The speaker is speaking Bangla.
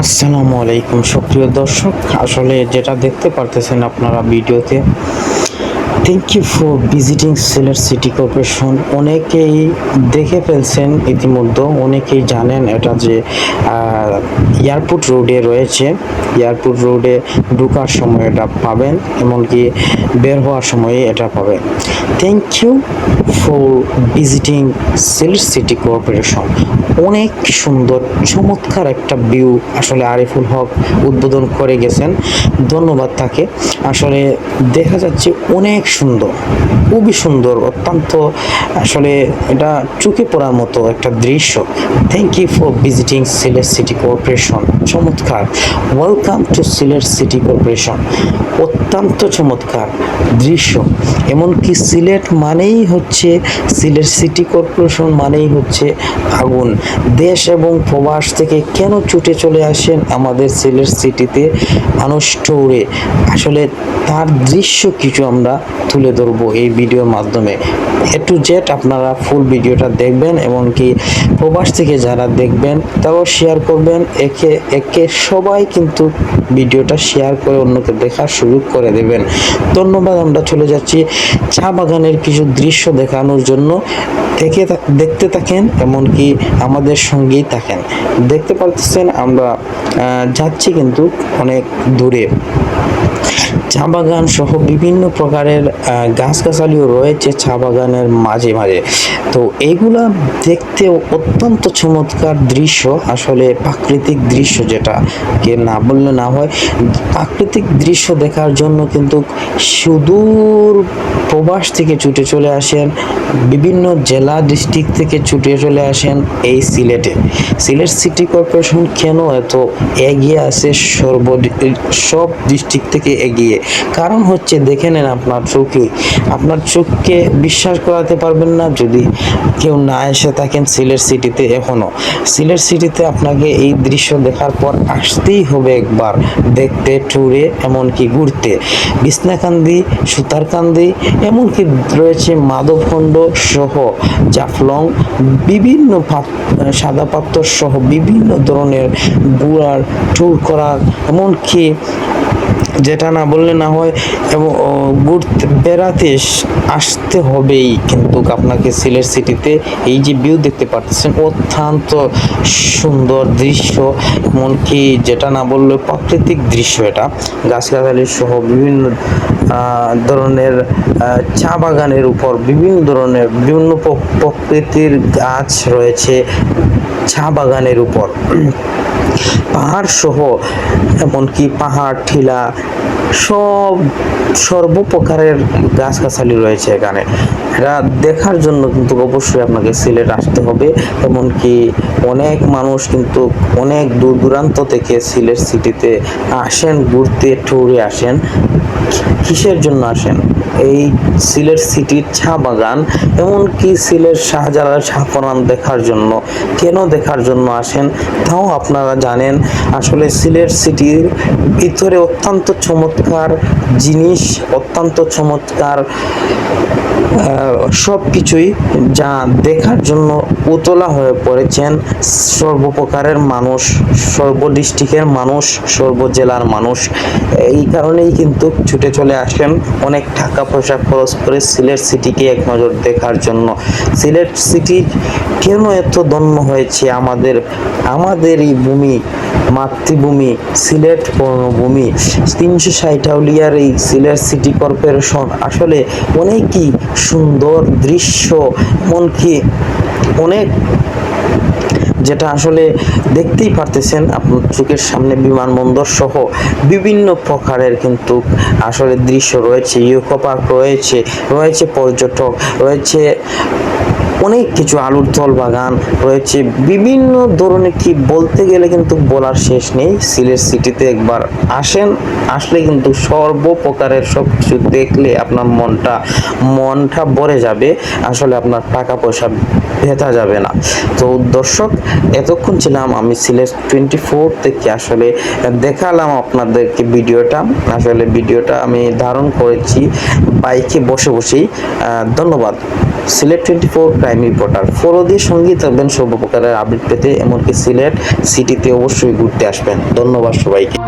আসসালামু আলাইকুম সুপ্রিয় দর্শক, আসলে যেটা দেখতে পারতেছেন আপনারা ভিডিওতে, thank you for visiting Sylhet city corporation. অনেকেই দেখে ফেলছেন ইতিমধ্যে, অনেকেই জানেন এটা যে এয়ারপোর্ট রোডে রয়েছে। এয়ারপোর্ট রোডে ঢোকার সময় এটা পাবেন, এমনকি বের হওয়ার সময়ে এটা পাবেন। Thank you for visiting Sylhet city corporation. অনেক সুন্দর চমৎকার একটা ভিউ আসলে আরিফুল হক উদ্বোধন করে গেছেন, ধন্যবাদ তাকে। আসলে দেখা যাচ্ছে অনেক সুন্দর, খুবই সুন্দর, অত্যন্ত আসলে এটা চোখে পড়ার মতো একটা দৃশ্য। Thank you for visiting Sylhet city corporation. চমৎকার, welcome to Sylhet city corporation. অত্যন্ত চমৎকার দৃশ্য। এমনকি সিলেট মানেই হচ্ছে, সিলেট সিটি কর্পোরেশন মানেই হচ্ছে আগুন। দেশ এবং প্রবাস থেকে কেন ছুটে চলে আসেন আমাদের সিলেট সিটিতে মানুষ ট্যুরে, আসলে তার দৃশ্য কিছু আমরা তুলে ধরবো এই ভিডিওর মাধ্যমে। এ টু জেড আপনারা ফুল ভিডিওটা দেখবেন, এমনকি প্রবাস থেকে যারা দেখবেন তারাও শেয়ার করবেন। একে একে সবাই কিন্তু ভিডিওটা শেয়ার করে অন্যকে দেখার সুযোগ করে দেবেন। ধন্যবাদ। আমরা চলে যাচ্ছি চা বাগানের কিছু দৃশ্য দেখানোর জন্য। দেখতে থাকেন, এমনকি আমাদের সঙ্গেই থাকেন। দেখতে পাচ্ছেন আমরা যাচ্ছি কিন্তু অনেক দূরে। চা বাগান সহ বিভিন্ন প্রকারের গাছগাছালিও রয়েছে চা বাগানের মাঝে মাঝে। তো এইগুলা দেখতে অত্যন্ত চমৎকার দৃশ্য, আসলে প্রাকৃতিক দৃশ্য, যেটা কে না বললে না হয়। প্রাকৃতিক দৃশ্য দেখার জন্য কিন্তু সুদূর প্রবাস থেকে ছুটে চলে আসেন, বিভিন্ন জেলা ডিস্ট্রিক্ট থেকে ছুটে চলে আসেন এই সিলেটে। সিলেট সিটি কর্পোরেশন কেন এত এগিয়ে আছে সব ডিস্ট্রিক্ট থেকে এগিয়ে? কারণ হচ্ছে, দেখে নেন আপনার চোখকে বিশ্বাস করাতে পারবেন না যদি কেউ না এসে থাকেন সিলেট সিটিতে। এখনো সিলেট সিটিতে আপনাকে এই দৃশ্য দেখার পর আসতেই হবে একবার দেখতে, ট্যুরে, এমনকি ঘুরতে। বিছনাকান্দি, সুতারকান্দি, এমনকি রয়েছে মাধবখণ্ড সহ জাফলং, বিভিন্ন সাদা পাথর সহ বিভিন্ন ধরনের ঘোরার, ট্যুর করার, এমনকি যেটা না বললে না হয়, এবং ঘুরতে বেড়াতে আসতে হবেই কিন্তু আপনাকে সিলেট সিটিতে। এই যে ভিউ দেখতে পাচ্ছেন, অত্যন্ত সুন্দর দৃশ্য, এমনকি যেটা না বললে প্রাকৃতিক দৃশ্য। এটা গাছগাছালি সহ বিভিন্ন ধরনের চা বাগানের উপর বিভিন্ন প্রকৃতির গাছ রয়েছে চা বাগানের উপর। পাহাড় সহ, এমনকি পাহাড়, টিলা, সর্বপ্রকারের গাছগাছালি রয়েছে এখানে। এটা দেখার জন্য কিন্তু অবশ্যই আপনাকে সিলেট আসতে হবে। এমনকি অনেক মানুষ কিন্তু অনেক দূর দূরান্ত থেকে সিলেট সিটিতে আসেন, ঘুরতে, ট্যুরে আসেন। কিসের জন্য আসেন? এই সিলেট সিটির চা বাগান, এমনকি সিলেট শাহজালাল শাহপরান দেখার জন্য। কেন দেখার জন্য আসেন তাও আপনারা জানেন। আসলে সিলেট সিটির ভিতরে অত্যন্ত চমৎকার জিনিস, অত্যন্ত চমৎকার সব কিছুই যা দেখার জন্য উতলা হয়ে পড়েছেন সর্বপ্রকারের মানুষ, সর্ব ডিস্ট্রিক্টের মানুষ, সর্ব জেলার মানুষ। এই কারণেই কিন্তু ছুটে চলে আসেন অনেক টাকা পয়সা খরচ করে সিলেট সিটিকে এক নজর দেখার জন্য। সিলেট সিটি কেন এত ধন্য হয়েছে আমাদের এই ভূমি, মাতৃভূমি, সিলেট কর্মভূমি, 360 আউলিয়ার এই সিলেট সিটি কর্পোরেশন আসলে অনেকই সুন্দর দৃশ্য, এমনকি অনেক, যেটা আসলে দেখতেই পারতেছেন আপনার চোখের সামনে। বিমানবন্দর সহ বিভিন্ন প্রকারের কিন্তু আসলে দৃশ্য রয়েছে। ইকো পার্ক রয়েছে পর্যটক রয়েছে, অনেক কিছু, আলুর তল বাগান রয়েছে, বিভিন্ন ধরনের, কি বলতে গেলে কিন্তু বলার শেষ নেই। সিলেট সিটিতে একবার আসলে কিন্তু সর্বপ্রকারের সব কিছু দেখলে আপনার মনটা ভরে যাবে। আসলে আপনার টাকা পয়সা ভেতা যাবে না। তো দর্শক, এতক্ষণ ছিলাম আমি সিলেট 24 থেকে। আসলে দেখালাম আপনাদেরকে ভিডিওটা। আসলে ভিডিওটা আমি ধারণ করেছি বাইকে বসে বসেই। ধন্যবাদ। Sylhet 24 crime reporter. ফলো দিয়ে সঙ্গী থাকবেন সব প্রকারের আপডেট পেতে, এমনকি সিলেট সিটিতে অবশ্যই ঘুরতে আসবেন। ধন্যবাদ সবাইকে।